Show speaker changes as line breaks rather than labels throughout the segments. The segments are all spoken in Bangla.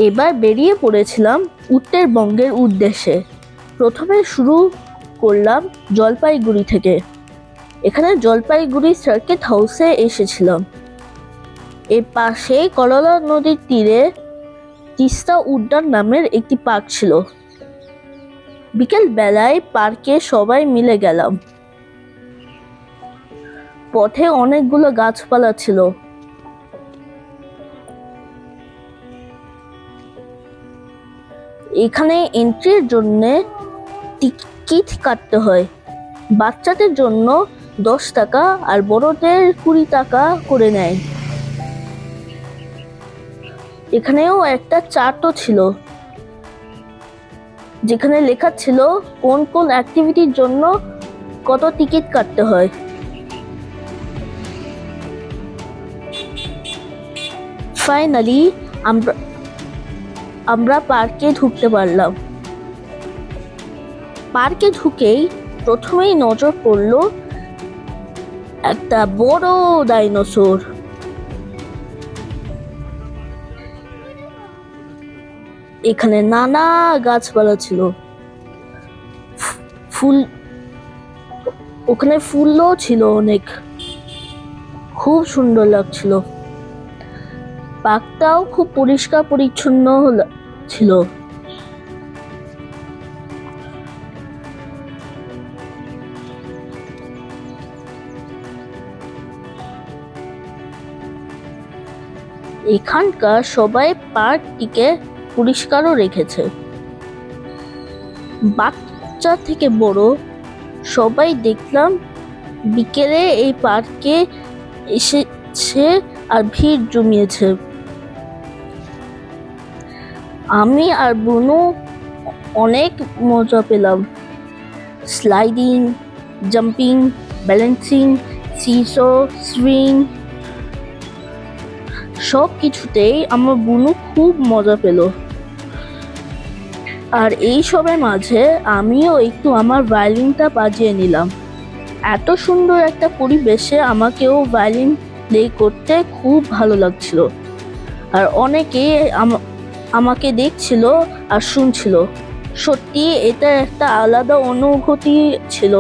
এবার বেরিয়ে পড়েছিলাম উত্তরবঙ্গের উদ্দেশ্যে। প্রথমে শুরু করলাম জলপাইগুড়ি থেকে। এখানে জলপাইগুড়ি সার্কিট হাউসে এসেছিলাম। এর পাশে করলা নদীর তীরে তিস্তা উদ্যান নামের একটি পার্ক ছিল। বিকেল বেলায় পার্কে সবাই মিলে গেলাম। পথে অনেকগুলো গাছপালা ছিল। এখানে এন্ট্রির জন্য টিকিট কাটতে হয়। বাচ্চাদের জন্য 10 টাকা আর বড়দের 20 টাকা করে নেয়। এখানেও একটা চার্টও ছিল, যেখানে লেখা ছিল কোন কোন অ্যাক্টিভিটির জন্য কত টিকিট কাটতে হয়। ফাইনালি আমরা পার্কে ঢুকতে পারলাম। পার্কে ঢুকেই প্রথমেই নজর পড়লো একটা বড় ডাইনোসর। এখানে নানা গাছপালা ছিল, ওখানে ফুলও ছিল অনেক, খুব সুন্দর লাগছিল। পার্কটাও খুব পরিষ্কার পরিচ্ছন্ন ছিল। এখানকার সবাই পার্কটিকে পরিষ্কারও রেখেছে। বাচ্চা থেকে বড় সবাই দেখলাম বিকেলে এই পার্কে এসেছে আর ভিড় জমিয়েছে। আমি আর বুনু অনেক মজা পেলাম। Sliding, jumping, balancing, CISO, swing, সব কিছুতেই আমার বুনু খুব মজা পেল। আর এই সবের মাঝে আমিও একটু আমার ভায়োলিনটা বাজিয়ে নিলাম। এত সুন্দর একটা পরিবেশে আমাকেও ভায়োলিন প্লে করতে খুব ভালো লাগছিল। আর অনেকে আমাকে দেখছিল আর শুনছিল। সত্যি এটা একটা আলাদা অনুভূতি ছিল।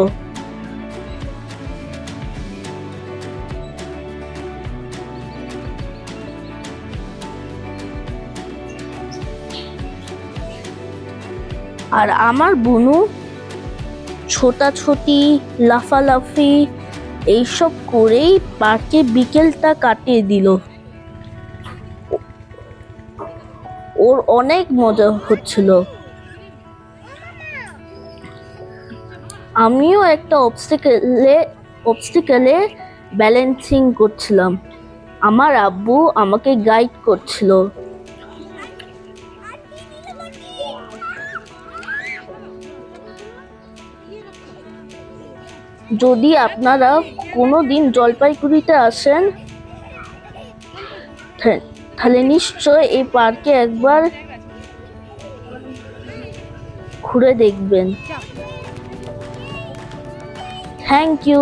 আর আমার বুনু ছোটাছুটি, লাফালাফি এইসব করেই পার্কে বিকেলটা কাটিয়ে দিল। ওর অনেক মজা হচ্ছিল। আমিও একটা অবস্টিকেলে ব্যালেন্সিং করছিলাম। আমার আব্বু আমাকে গাইড করছিল। যদি আপনারা কোনোদিন জলপাইগুড়িতে আসেন তাহলে নিশ্চয় এই পার্কে একবার ঘুরে দেখবেন। Thank you.